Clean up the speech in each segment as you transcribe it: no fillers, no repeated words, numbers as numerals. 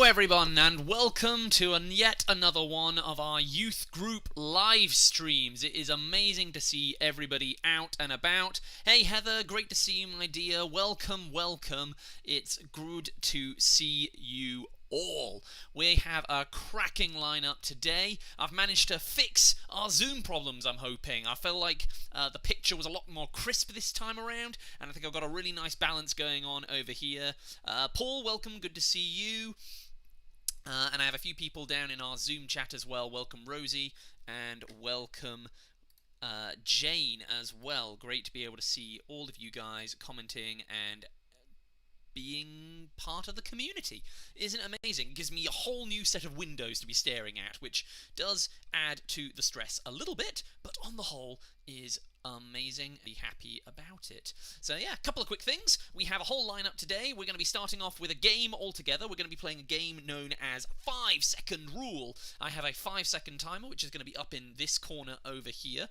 everyone, and welcome to yet another one of our youth group live streams. It is amazing to see everybody out and about. Hey Heather, great to see you, my dear. Welcome, welcome. It's good to see you all. We have a cracking lineup today. I've managed to fix our Zoom problems, I'm hoping. I feel like the picture was a lot more crisp this time around, and I think I've got a really nice balance going on over here. Paul, welcome, good to see you. And I have a few people down in our Zoom chat as well. Welcome Rosie, and welcome Jane as well. Great to be able to see all of you guys commenting and being part of the community. Isn't it amazing? It gives me a whole new set of windows to be staring at, which does add to the stress a little bit, but on the whole is amazing. Be happy about it. So yeah, a couple of quick things. We have a whole lineup today. We're going to be starting off with a game altogether. We're going to be playing a game known as 5-second rule. I have a 5-second timer, which is going to be up in this corner over here,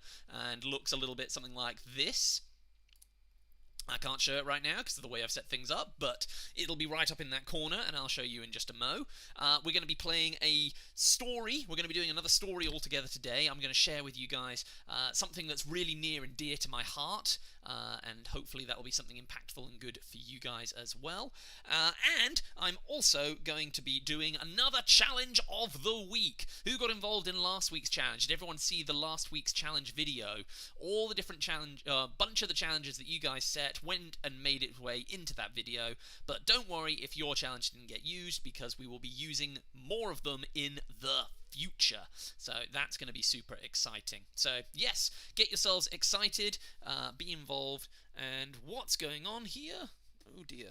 and looks a little bit something like this. I can't show it right now because of the way I've set things up, but it'll be right up in that corner, and I'll show you in just a mo. We're going to be playing a story. We're going to be doing another story altogether today. I'm going to share with you guys something that's really near and dear to my heart, and hopefully that will be something impactful and good for you guys as well. And I'm also going to be doing another challenge of the week. Who got involved in last week's challenge? Did everyone see the last week's challenge video? All the different challenge, bunch of the challenges that you guys set went and made its way into that video, but don't worry if your challenge didn't get used, because we will be using more of them in the future. So that's going to be super exciting. So yes, get yourselves excited, be involved. And what's going on here? Oh dear.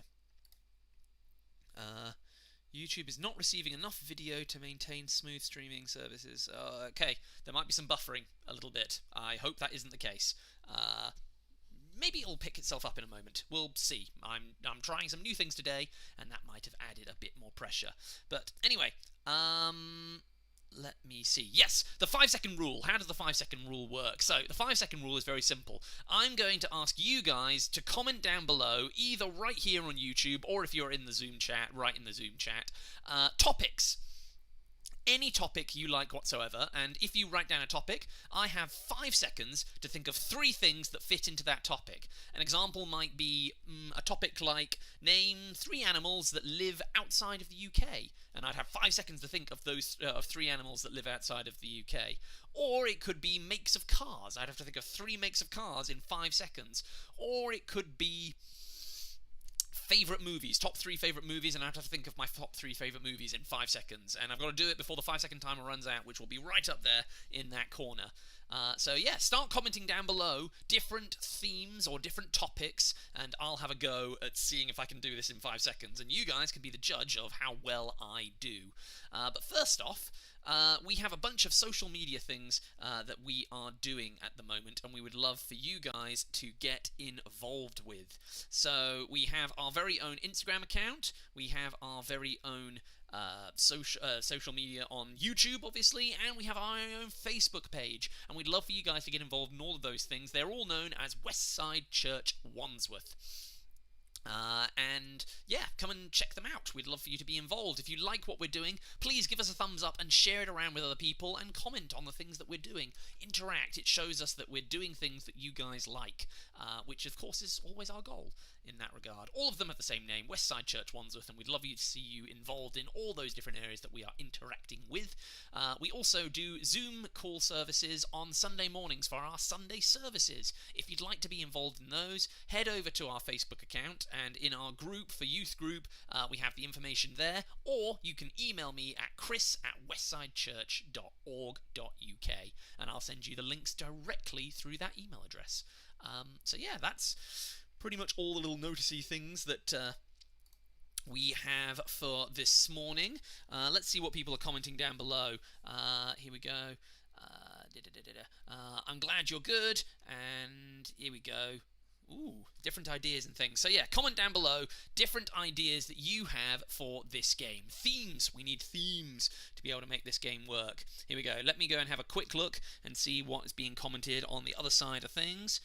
YouTube is not receiving enough video to maintain smooth streaming services. Okay, there might be some buffering a little bit. I hope that isn't the case. Maybe it'll pick itself up in a moment. We'll see. I'm trying some new things today, and that might have added a bit more pressure. But anyway, let me see. Yes, the 5-second rule. How does the 5-second rule work? So, the 5-second rule is very simple. I'm going to ask you guys to comment down below, either right here on YouTube, or if you're in the Zoom chat, right in the Zoom chat, topics. Any topic you like whatsoever, and if you write down a topic, I have 5 seconds to think of 3 things that fit into that topic. An example might be a topic like, name 3 animals that live outside of the UK, and I'd have 5 seconds to think of those 3 animals that live outside of the UK. Or it could be makes of cars. I'd have to think of 3 makes of cars in 5 seconds. Or it could be favourite movies, top 3 favourite movies, and I have to think of my top 3 favourite movies in 5 seconds, and I've got to do it before the 5-second timer runs out, which will be right up there in that corner. So yeah, start commenting down below different themes or different topics, and I'll have a go at seeing if I can do this in 5 seconds, and you guys can be the judge of how well I do. But first off, we have a bunch of social media things that we are doing at the moment, and we would love for you guys to get involved with. So we have our very own Instagram account, we have our very own social media on YouTube, obviously, and we have our own Facebook page, and we'd love for you guys to get involved in all of those things. They're all known as Westside Church Wandsworth. And yeah, come and check them out. We'd love for you to be involved. If you like what we're doing, please give us a thumbs up and share it around with other people, and comment on the things that we're doing. Interact. It shows us that we're doing things that you guys like, which of course is always our goal in that regard. All of them have the same name, Westside Church Wandsworth, and we'd love you to see you involved in all those different areas that we are interacting with. We also do Zoom call services on Sunday mornings for our Sunday services. If you'd like to be involved in those, head over to our Facebook account, and in our group for youth group, we have the information there, or you can email me at chris@westsidechurch.org.uk, and I'll send you the links directly through that email address. So yeah, that's pretty much all the little noticey things that we have for this morning. Let's see what people are commenting down below. Here we go. I'm glad you're good, and here we go. Ooh, different ideas and things. So yeah, comment down below different ideas that you have for this game. Themes. We need themes to be able to make this game work. Here we go. Let me go and have a quick look and see what is being commented on the other side of things.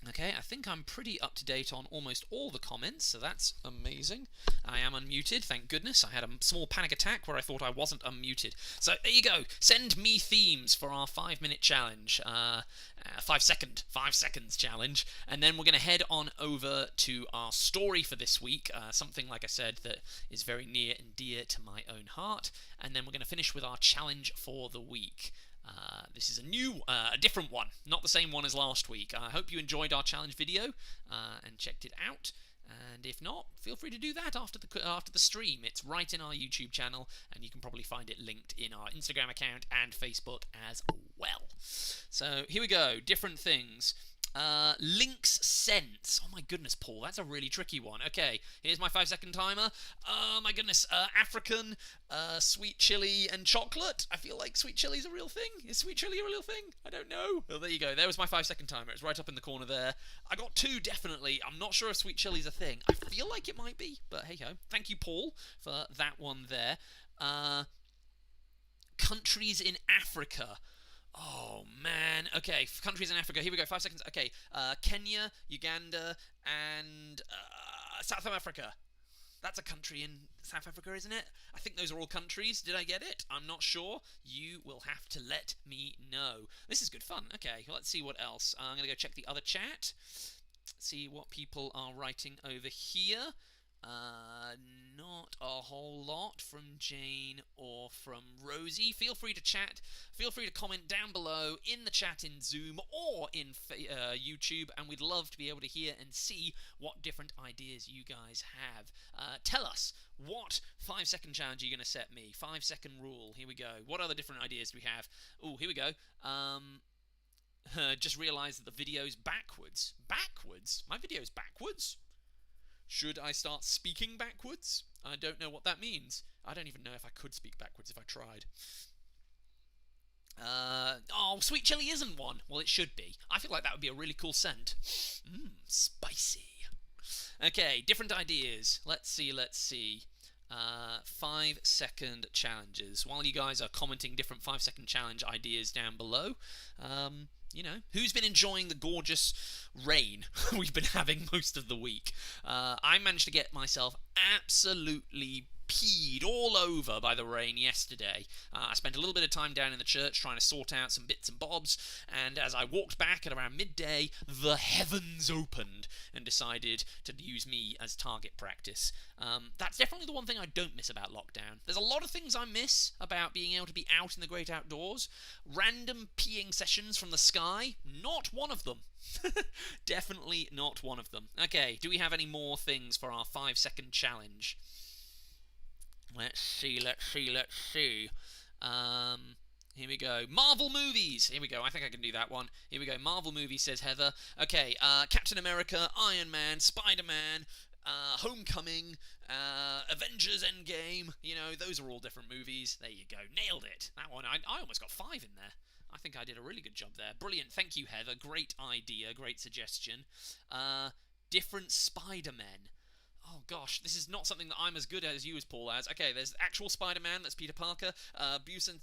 Okay, I think I'm pretty up to date on almost all the comments, so that's amazing. I am unmuted, thank goodness. I had a small panic attack where I thought I wasn't unmuted. So there you go. Send me themes for our 5-minute challenge, 5 seconds challenge, and then we're going to head on over to our story for this week. Something, like I said, that is very near and dear to my own heart, and then we're going to finish with our challenge for the week. This is a different one, not the same one as last week. I hope you enjoyed our challenge video and checked it out. And if not, feel free to do that after the stream. It's right in our YouTube channel, and you can probably find it linked in our Instagram account and Facebook as well. So here we go. Different things. Links Sense. Oh my goodness, Paul, that's a really tricky one. Okay, here's my 5-second timer. Oh my goodness, African, sweet chili and chocolate. I feel like sweet chili's a real thing. Is sweet chili a real thing? I don't know. Well, there you go. There was my 5-second timer. It's right up in the corner there. I got 2 definitely. I'm not sure if sweet chili's a thing. I feel like it might be, but hey ho. Thank you, Paul, for that one there. Countries in Africa. Oh, man. Okay, countries in Africa. Here we go. 5 seconds. Okay, Kenya, Uganda, and South Africa. That's a country in South Africa, isn't it? I think those are all countries. Did I get it? I'm not sure. You will have to let me know. This is good fun. Okay, let's see what else. I'm going to go check the other chat. See what people are writing over here. Not a whole lot from Jane or from Rosie. Feel free to chat. Feel free to comment down below in the chat in Zoom or in YouTube, and we'd love to be able to hear and see what different ideas you guys have. Tell us, what 5-second challenge are you going to set me? 5-second rule. Here we go. What other different ideas do we have? Oh, here we go. Just realised that the video's backwards. Backwards? My video's backwards? Should I start speaking backwards? I don't know what that means. I don't even know if I could speak backwards if I tried. Oh, sweet chili isn't one. Well, it should be. I feel like that would be a really cool scent. Spicy. Okay, different ideas. Let's see. 5-second challenges. While you guys are commenting different 5-second challenge ideas down below, you know, who's been enjoying the gorgeous rain we've been having most of the week? I managed to get myself absolutely peed all over by the rain yesterday. I spent a little bit of time down in the church trying to sort out some bits and bobs, and as I walked back at around midday, the heavens opened and decided to use me as target practice. That's definitely the one thing I don't miss about lockdown. There's a lot of things I miss about being able to be out in the great outdoors. Random peeing sessions from the sky, not one of them. Definitely not one of them. Okay, do we have any more things for our 5-second challenge? Let's see. Here we go. Marvel movies. Here we go. I think I can do that one. Here we go. Marvel movies, says Heather. Okay, Captain America, Iron Man, Spider-Man, Homecoming, Avengers Endgame. You know, those are all different movies. There you go. Nailed it. That one, I almost got 5 in there. I think I did a really good job there. Brilliant. Thank you, Heather. Great idea. Great suggestion. Different Spider-Men. Oh gosh, this is not something that I'm as good at as you as Paul as. Okay, there's actual Spider-Man, that's Peter Parker. Busen...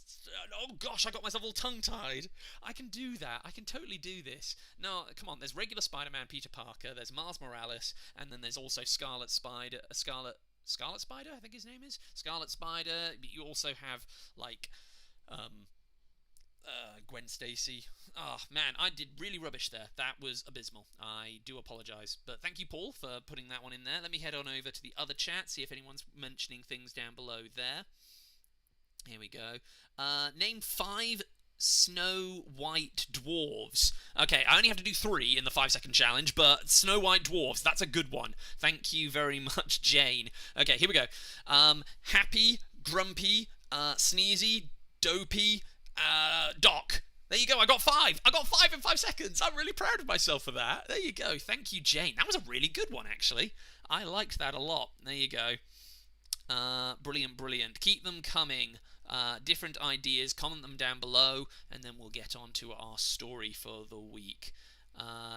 oh gosh, I got myself all tongue-tied. I can do that. I can totally do this. No, come on, there's regular Spider-Man, Peter Parker, there's Miles Morales, and then there's also Scarlet Spider, I think his name is? Scarlet Spider. You also have, like, Gwen Stacy. Oh, man, I did really rubbish there. That was abysmal. I do apologise. But thank you, Paul, for putting that one in there. Let me head on over to the other chat, see if anyone's mentioning things down below there. Here we go. Name 5 Snow White dwarves. Okay, I only have to do 3 in the 5-second challenge, but Snow White dwarves, that's a good one. Thank you very much, Jane. Okay, here we go. Happy, Grumpy, Sneezy, Dopey, Doc. There you go, I got 5. I got 5 in 5 seconds. I'm really proud of myself for that. There you go. Thank you, Jane. That was a really good one, actually. I liked that a lot. There you go. Brilliant. Keep them coming. Different ideas, comment them down below, and then we'll get on to our story for the week.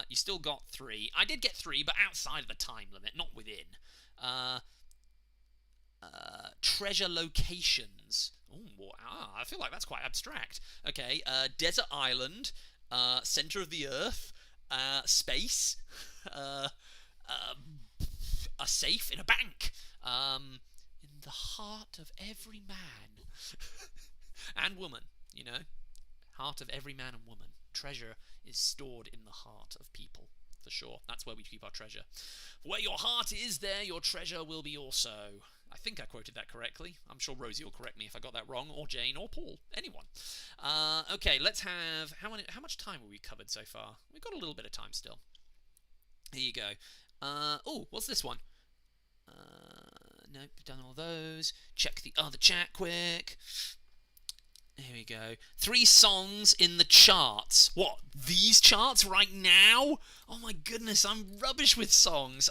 You still got 3. I did get 3, but outside of the time limit, not within. Treasure locations. Ooh, I feel like that's quite abstract. Okay, desert island, center of the earth, Space, uh, uh, a safe in a bank, in the heart of every man and woman, you know, heart of every man and woman. Treasure is stored in the heart of people, for sure. That's where we keep our treasure. Where your heart is, there your treasure will be also. I think I quoted that correctly. I'm sure Rosie will correct me if I got that wrong, or Jane, or Paul, anyone. Okay, let's have... How much time have we covered so far? We've got a little bit of time still. Here you go. Oh, what's this one? Nope, we've done all those. Check the other chat quick. Here we go. 3 songs in the charts. What? These charts right now? Oh my goodness, I'm rubbish with songs.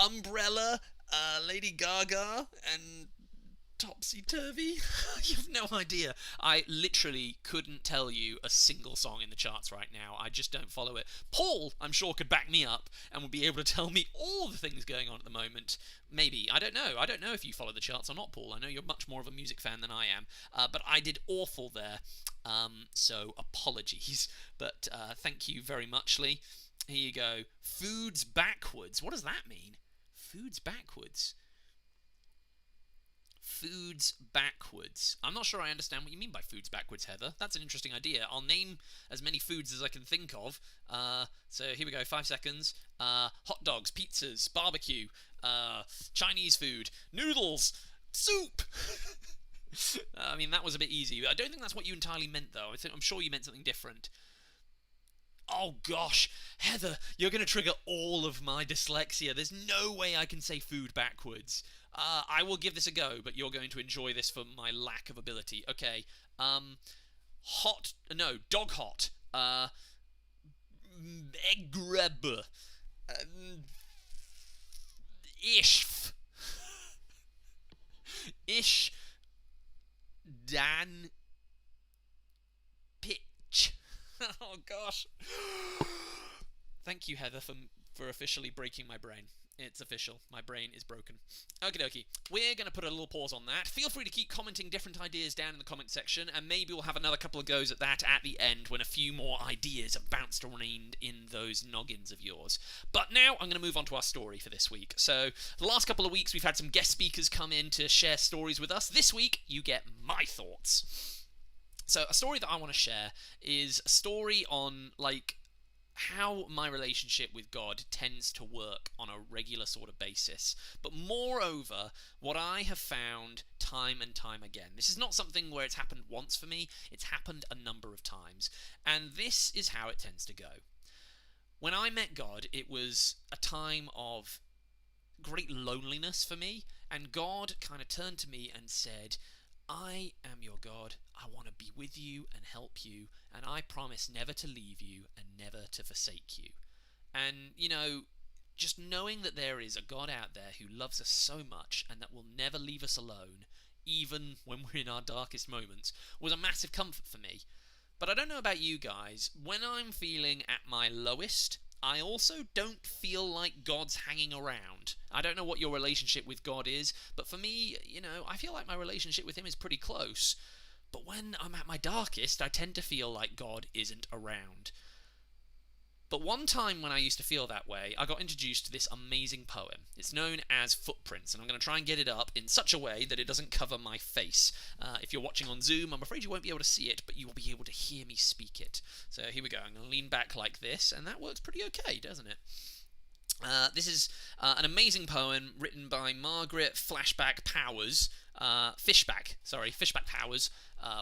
Umbrella, Lady Gaga, and Topsy Turvy. You have no idea. I literally couldn't tell you a single song in the charts right now. I just don't follow it. Paul, I'm sure, could back me up and would be able to tell me all the things going on at the moment. Maybe. I don't know. I don't know if you follow the charts or not, Paul. I know you're much more of a music fan than I am. But I did awful there. So apologies. But thank you very much, Lee. Here you go. Foods backwards. What does that mean? Foods backwards. Foods backwards. I'm not sure I understand what you mean by foods backwards, Heather. That's an interesting idea. I'll name as many foods as I can think of. So here we go, 5 seconds. Hot dogs, pizzas, barbecue, Chinese food, noodles, soup. I mean, that was a bit easy. I don't think that's what you entirely meant, though. I'm sure you meant something different. Oh gosh, Heather, you're going to trigger all of my dyslexia. There's no way I can say food backwards. I will give this a go, but you're going to enjoy this for my lack of ability. Okay, dog hot. Egg grab. Ishf. Ish. Dan. Pitch. Oh gosh. Thank you, Heather, for officially breaking my brain. It's official. My brain is broken. Okie dokie. We're going to put a little pause on that. Feel free to keep commenting different ideas down in the comment section, and maybe we'll have another couple of goes at that at the end when a few more ideas have bounced around in those noggins of yours. But now I'm going to move on to our story for this week. So, the last couple of weeks we've had some guest speakers come in to share stories with us. This week, you get my thoughts. So, a story that I want to share is a story on, how my relationship with God tends to work on a regular sort of basis. But moreover, what I have found time and time again. This is not something where it's happened once for me, it's happened a number of times. And this is how it tends to go. When I met God, it was a time of great loneliness for me, and God kind of turned to me and said, I am your God. I want to be with you and help you, and I promise never to leave you and never to forsake you. And, just knowing that there is a God out there who loves us so much and that will never leave us alone, even when we're in our darkest moments, was a massive comfort for me. But I don't know about you guys, when I'm feeling at my lowest, I also don't feel like God's hanging around. I don't know what your relationship with God is, but for me, I feel like my relationship with him is pretty close. But when I'm at my darkest, I tend to feel like God isn't around. But one time when I used to feel that way, I got introduced to this amazing poem. It's known as Footprints, and I'm going to try and get it up in such a way that it doesn't cover my face. If you're watching on Zoom, I'm afraid you won't be able to see it, but you will be able to hear me speak it. So here we go. I'm going to lean back like this, and that works pretty okay, doesn't it? This is an amazing poem written by Margaret Fishback Powers. Fishback Powers.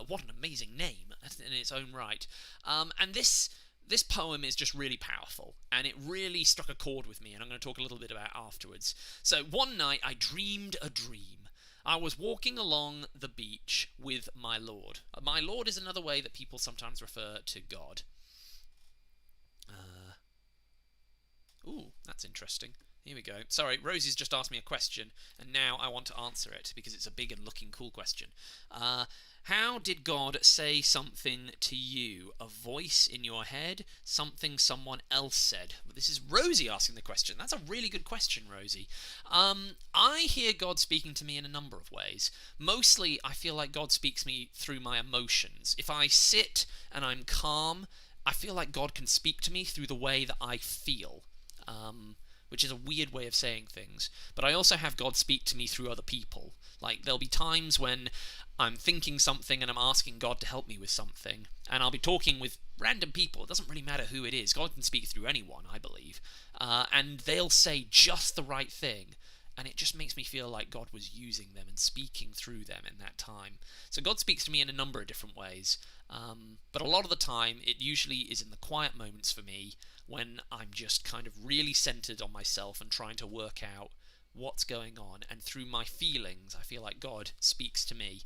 What an amazing name in its own right. And this poem is just really powerful, and it really struck a chord with me, and I'm going to talk a little bit about it afterwards. So, one night I dreamed a dream. I was walking along the beach with my Lord. My Lord is another way that people sometimes refer to God. Ooh, that's interesting. Here we go. Sorry, Rosie's just asked me a question, and now I want to answer it, because it's a big and looking cool question. How did God say something to you? A voice in your head? Something someone else said? Well, this is Rosie asking the question. That's a really good question, Rosie. I hear God speaking to me in a number of ways. Mostly, I feel like God speaks to me through my emotions. If I sit and I'm calm, I feel like God can speak to me through the way that I feel, which is a weird way of saying things. But I also have God speak to me through other people. Like, there'll be times when I'm thinking something and I'm asking God to help me with something, and I'll be talking with random people. It doesn't really matter who it is. God can speak through anyone, I believe. And they'll say just the right thing, and it just makes me feel like God was using them and speaking through them in that time. So God speaks to me in a number of different ways, but a lot of the time it usually is in the quiet moments for me, when I'm just kind of really centered on myself and trying to work out what's going on, and through my feelings I feel like God speaks to me.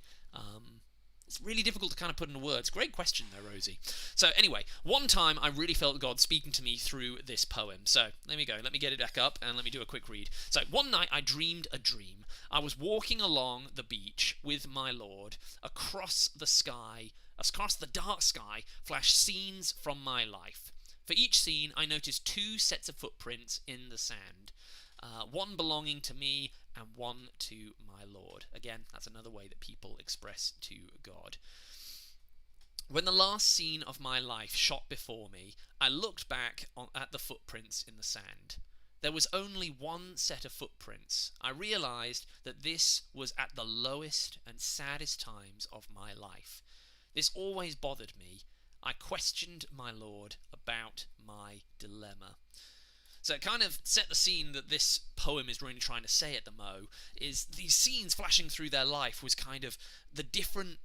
It's really difficult to kind of put into words. Great question there, Rosie. So anyway, one time I really felt God speaking to me through this poem. So there we go. Let me get it back up and let me do a quick read. So one night I dreamed a dream. I was walking along the beach with my Lord. Across the dark sky, flashed scenes from my life. For each scene, I noticed two sets of footprints in the sand. One belonging to me and one to my Lord. Again, that's another way that people express to God. When the last scene of my life shot before me, I looked back at the footprints in the sand. There was only one set of footprints. I realized that this was at the lowest and saddest times of my life. This always bothered me. I questioned my Lord about my dilemma. So it kind of set the scene that this poem is really trying to say at the Mo, is these scenes flashing through their life was kind of the different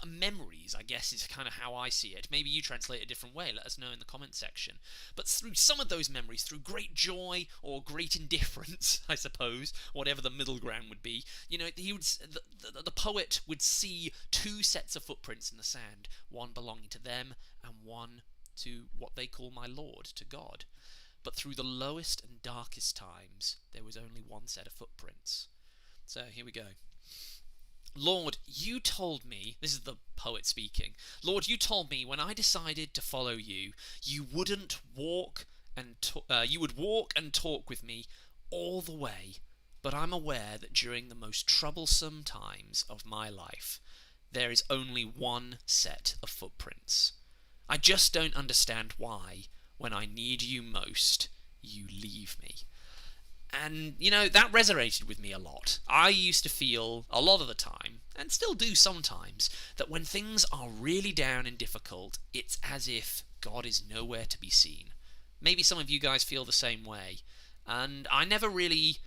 memories, I guess, is kind of how I see it. Maybe you translate it a different way, let us know in the comment section. But through some of those memories, through great joy or great indifference, I suppose, whatever the middle ground would be, the poet would see two sets of footprints in the sand, one belonging to them and one to what they call my Lord, to God. But through the lowest and darkest times, there was only one set of footprints. So here we go. Lord, you told me, this is the poet speaking, Lord, you told me when I decided to follow you, you would walk and talk with me all the way, but I'm aware that during the most troublesome times of my life, there is only one set of footprints. I just don't understand why, when I need you most, you leave me. And, that resonated with me a lot. I used to feel, a lot of the time, and still do sometimes, that when things are really down and difficult, it's as if God is nowhere to be seen. Maybe some of you guys feel the same way. And I never really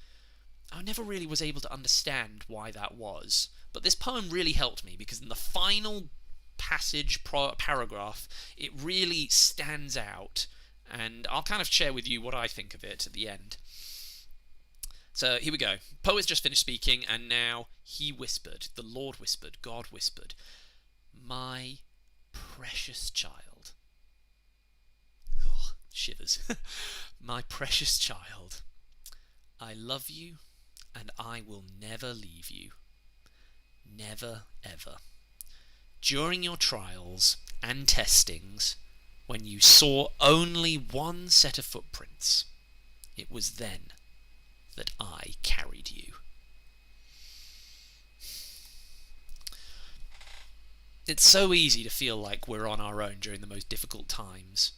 was able to understand why that was. But this poem really helped me, because in the final paragraph, it really stands out. And I'll kind of share with you what I think of it at the end. So here we go. Poet's just finished speaking, and now he whispered, the Lord whispered, God whispered, my precious child. Ugh, shivers. My precious child, I love you, and I will never leave you. Never, ever. During your trials and testings, when you saw only one set of footprints, it was then that I carried you. It's so easy to feel like we're on our own during the most difficult times.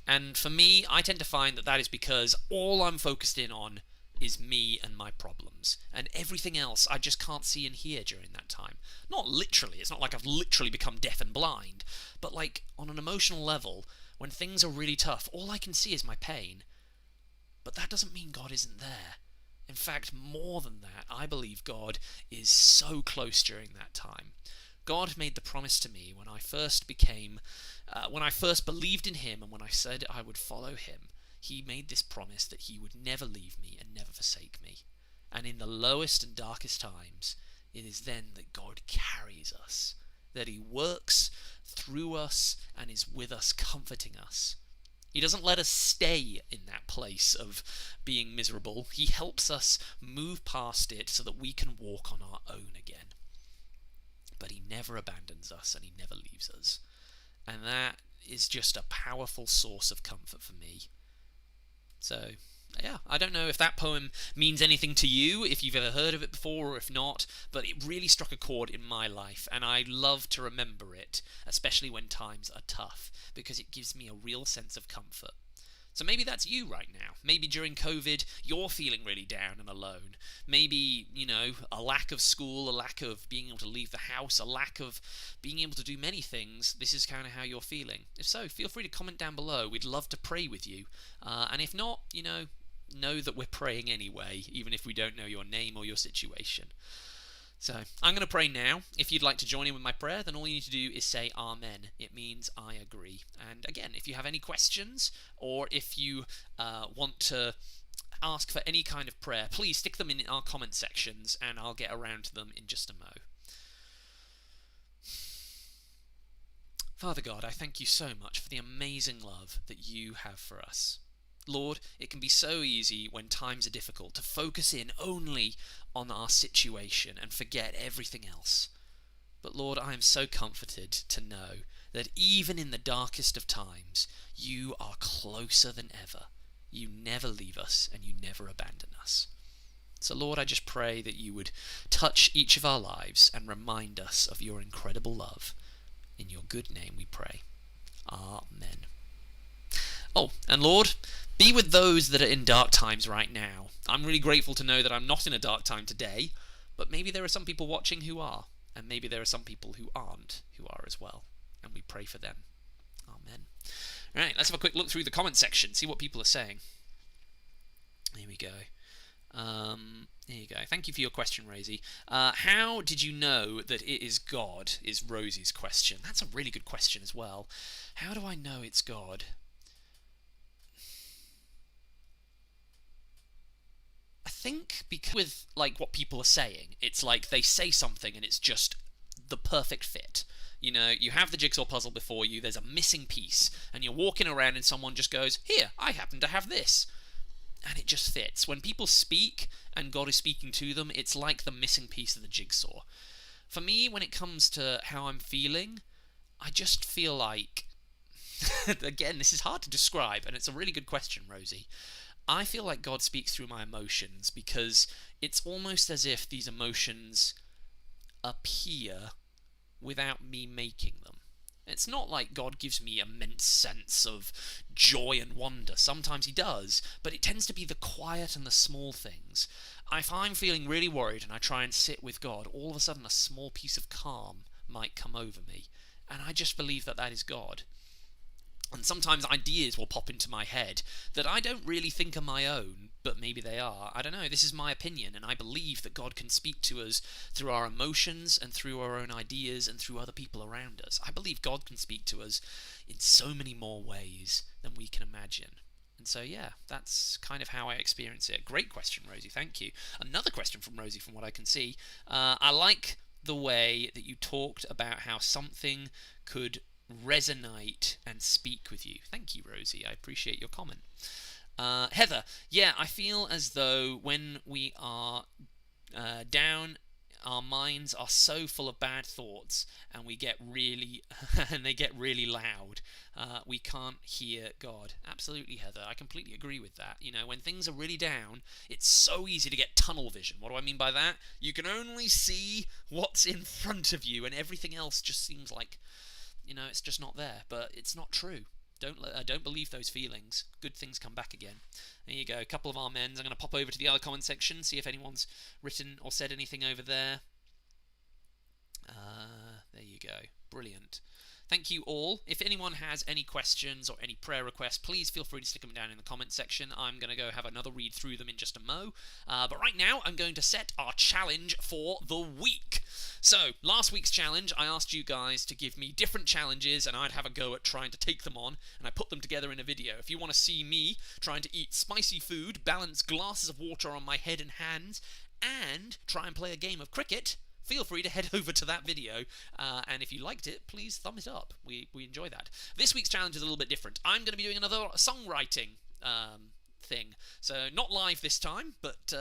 And for me, I tend to find that is because all I'm focused in on is me and my problems. And everything else I just can't see and hear during that time. Not literally, it's not like I've literally become deaf and blind. But like, on an emotional level, when things are really tough, all I can see is my pain. But that doesn't mean God isn't there. In fact, more than that, I believe God is so close during that time. God made the promise to me when I first believed in Him, and when I said I would follow Him. He made this promise that He would never leave me and never forsake me. And in the lowest and darkest times, it is then that God carries us, that He works through us and is with us, comforting us. He doesn't let us stay in that place of being miserable. He helps us move past it so that we can walk on our own again. But He never abandons us, and He never leaves us. And that is just a powerful source of comfort for me. So, yeah, I don't know if that poem means anything to you, if you've ever heard of it before or if not, but it really struck a chord in my life, and I love to remember it, especially when times are tough, because it gives me a real sense of comfort. So maybe that's you right now. Maybe during COVID, you're feeling really down and alone. Maybe, a lack of school, a lack of being able to leave the house, a lack of being able to do many things. This is kind of how you're feeling. If so, feel free to comment down below. We'd love to pray with you. And if not, know that we're praying anyway, even if we don't know your name or your situation. So, I'm going to pray now. If you'd like to join in with my prayer, then all you need to do is say Amen. It means I agree. And again, if you have any questions, or if you want to ask for any kind of prayer, please stick them in our comment sections, and I'll get around to them in just a mo. Father God, I thank you so much for the amazing love that you have for us. Lord, it can be so easy when times are difficult to focus in only on our situation and forget everything else. But Lord, I am so comforted to know that even in the darkest of times, you are closer than ever. You never leave us and you never abandon us. So Lord, I just pray that you would touch each of our lives and remind us of your incredible love. In your good name we pray. Amen. Oh, and Lord, be with those that are in dark times right now. I'm really grateful to know that I'm not in a dark time today, but maybe there are some people watching who are, and maybe there are some people who aren't, who are as well, and we pray for them. Amen. All right, let's have a quick look through the comment section, see what people are saying. Here we go. There you go. Thank you for your question, Rosie. How did you know that it is God, is Rosie's question. That's a really good question as well. How do I know it's God? I think because with what people are saying, it's like they say something and it's just the perfect fit. You have the jigsaw puzzle before you, there's a missing piece, and you're walking around and someone just goes, here, I happen to have this. And it just fits. When people speak and God is speaking to them, it's like the missing piece of the jigsaw. For me, when it comes to how I'm feeling, I just feel like, again, this is hard to describe, and it's a really good question, Rosie. I feel like God speaks through my emotions because it's almost as if these emotions appear without me making them. It's not like God gives me immense sense of joy and wonder. Sometimes he does, but it tends to be the quiet and the small things. If I'm feeling really worried and I try and sit with God, all of a sudden a small piece of calm might come over me, and I just believe that that is God. And sometimes ideas will pop into my head that I don't really think are my own, but maybe they are. I don't know, this is my opinion, and I believe that God can speak to us through our emotions and through our own ideas and through other people around us. I believe God can speak to us in so many more ways than we can imagine. And so, yeah, that's kind of how I experience it. Great question, Rosie, thank you. Another question from Rosie, from what I can see. I like the way that you talked about how something could resonate and speak with you. Thank you, Rosie. I appreciate your comment. Heather, yeah, I feel as though when we are down, our minds are so full of bad thoughts, and we get really and they get really loud. We can't hear God. Absolutely, Heather. I completely agree with that. When things are really down, it's so easy to get tunnel vision. What do I mean by that? You can only see what's in front of you, and everything else just seems like it's just not there. But it's not true. Don't believe those feelings. Good things come back again. There you go. A couple of amens. I'm going to pop over to the other comment section, see if anyone's written or said anything over there. There you go. Brilliant. Thank you all. If anyone has any questions or any prayer requests, please feel free to stick them down in the comment section. I'm going to go have another read through them in just a mo. But right now, I'm going to set our challenge for the week. So, last week's challenge, I asked you guys to give me different challenges, and I'd have a go at trying to take them on, and I put them together in a video. If you want to see me trying to eat spicy food, balance glasses of water on my head and hands, and try and play a game of cricket, feel free to head over to that video, and if you liked it, please thumb it up. We enjoy that. This week's challenge is a little bit different. I'm going to be doing another songwriting thing. So not live this time, but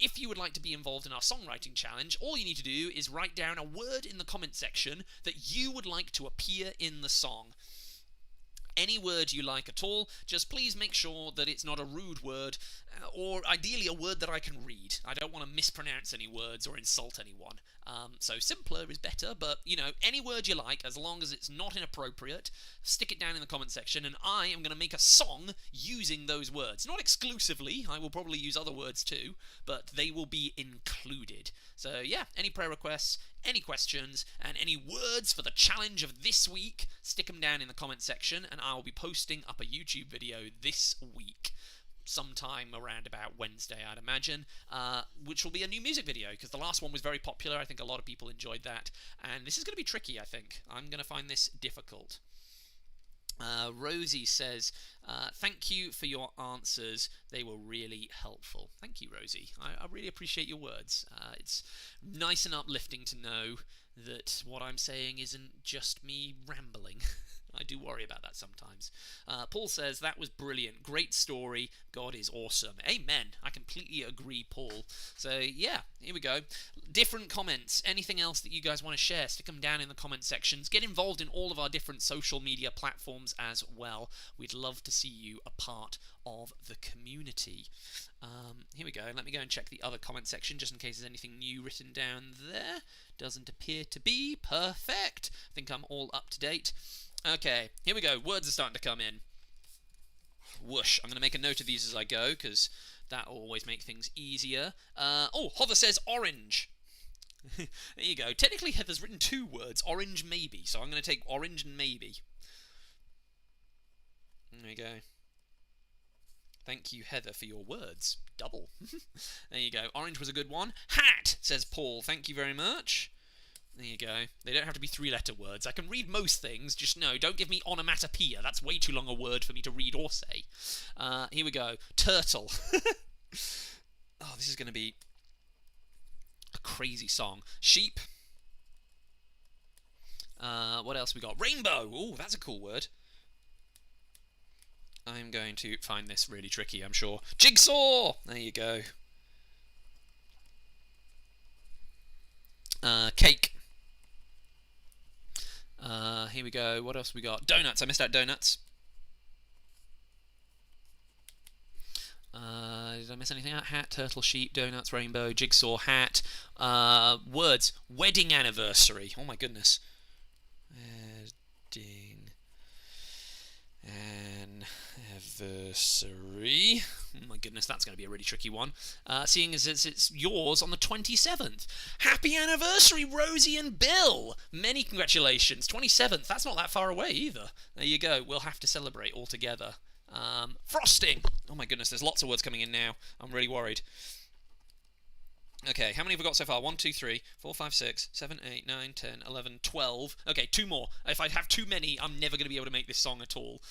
if you would like to be involved in our songwriting challenge, all you need to do is write down a word in the comment section that you would like to appear in the song. Any word you like at all, just please make sure that it's not a rude word, or ideally a word that I can read. I don't want to mispronounce any words or insult anyone. So simpler is better, but, any word you like, as long as it's not inappropriate, stick it down in the comment section, and I am going to make a song using those words. Not exclusively, I will probably use other words too, but they will be included. So yeah, any prayer requests, any questions, and any words for the challenge of this week, stick them down in the comment section, and I will be posting up a YouTube video this week. Sometime around about Wednesday, I'd imagine, which will be a new music video, because the last one was very popular. I think a lot of people enjoyed that, and this is going to be tricky, I think. I'm going to find this difficult. Rosie says, thank you for your answers. They were really helpful. Thank you, Rosie. I really appreciate your words. It's nice and uplifting to know that what I'm saying isn't just me rambling. I do worry about that sometimes. Paul says, that was brilliant. Great story. God is awesome. Amen. I completely agree, Paul. So, yeah, here we go. Different comments. Anything else that you guys want to share, stick them down in the comment sections. Get involved in all of our different social media platforms as well. We'd love to see you a part of the community. Here we go. Let me go and check the other comment section just in case there's anything new written down there. Doesn't appear to be. Perfect. I think I'm all up to date. Okay, here we go. Words are starting to come in. Whoosh. I'm going to make a note of these as I go, because that will always make things easier. Heather says orange. There you go. Technically, Heather's written 2 words, orange maybe, so I'm going to take orange and maybe. There you go. Thank you, Heather, for your words. Double. There you go. Orange was a good one. Hat, says Paul. Thank you very much. There you go. They don't have to be 3-letter words. I can read most things, just no, don't give me onomatopoeia. That's way too long a word for me to read or say. Here we go. Turtle. Oh, this is going to be a crazy song. Sheep. What else we got? Rainbow. Oh, that's a cool word. I'm going to find this really tricky, I'm sure. Jigsaw. There you go. Cake. Here we go. What else we got? Donuts. I missed out donuts. Did I miss anything out? Hat, turtle, sheep, donuts, rainbow, jigsaw, hat. Words. Wedding anniversary. Oh my goodness. Wedding anniversary. Oh my goodness, that's going to be a really tricky one. Seeing as it's yours on the 27th. Happy anniversary, Rosie and Bill! Many congratulations. 27th, that's not that far away either. There you go, we'll have to celebrate all together. Frosting! Oh my goodness, there's lots of words coming in now. I'm really worried. Okay, how many have we got so far? 1, 2, 3, 4, 5, 6, 7, 8, 9, 10, 11, 12. Okay, 2 more. If I have too many, I'm never going to be able to make this song at all.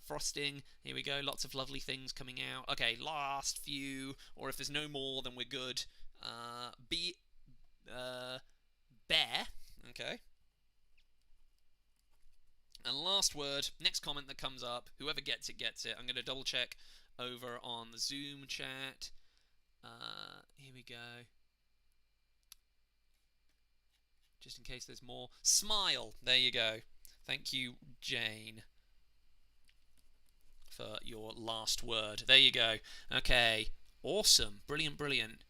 Frosting. Here we go. Lots of lovely things coming out. Okay, last few. Or if there's no more, then we're good. Bear. Okay. And last word. Next comment that comes up. Whoever gets it, gets it. I'm going to double check over on the Zoom chat. Here we go. Just in case there's more. Smile. There you go. Thank you, Jane, for your last word. There you go. Okay. Awesome. Brilliant, brilliant.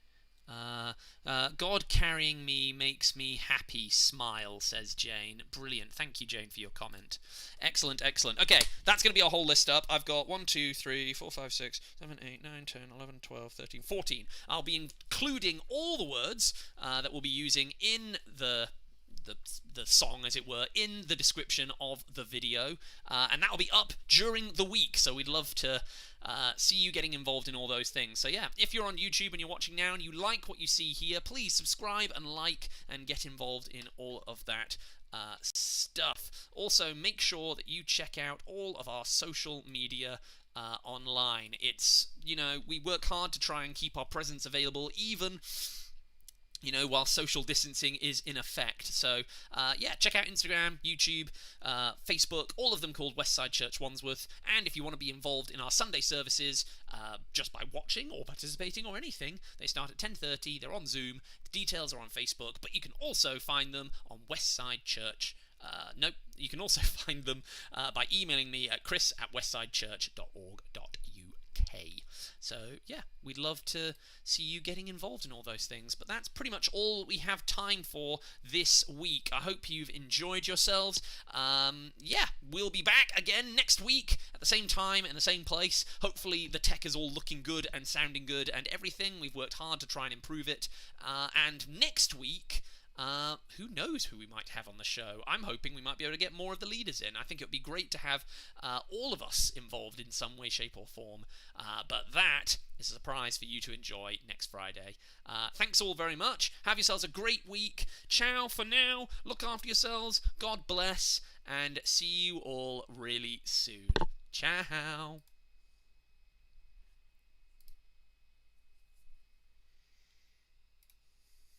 God carrying me makes me happy. Smile, says Jane. Brilliant. Thank you, Jane, for your comment. Excellent, excellent. Okay, that's going to be our whole list up. I've got 1, 2, 3, 4, 5, 6, 7, 8, 9, 10, 11, 12, 13, 14. I'll be including all the words that we'll be using in the song, as it were, in the description of the video, and that'll be up during the week, so we'd love to see you getting involved in all those things. So yeah, if you're on YouTube and you're watching now and you like what you see here, please subscribe and like and get involved in all of that stuff. Also, make sure that you check out all of our social media online. It's, we work hard to try and keep our presence available, even while social distancing is in effect. So, yeah, check out Instagram, YouTube, Facebook, all of them called Westside Church Wandsworth. And if you want to be involved in our Sunday services, just by watching or participating or anything, they start at 10:30, they're on Zoom, the details are on Facebook, but you can also find them on Westside Church Nope. You can also find them by emailing me at chris@westsidechurch.org.uk. So, yeah, we'd love to see you getting involved in all those things. But that's pretty much all we have time for this week. I hope you've enjoyed yourselves. Yeah, we'll be back again next week at the same time in the same place. Hopefully the tech is all looking good and sounding good and everything. We've worked hard to try and improve it. And next week... who knows who we might have on the show. I'm hoping we might be able to get more of the leaders in. I think it would be great to have all of us involved in some way, shape or form. But that is a surprise for you to enjoy next Friday. Thanks all very much. Have yourselves a great week. Ciao for now. Look after yourselves. God bless. And see you all really soon. Ciao.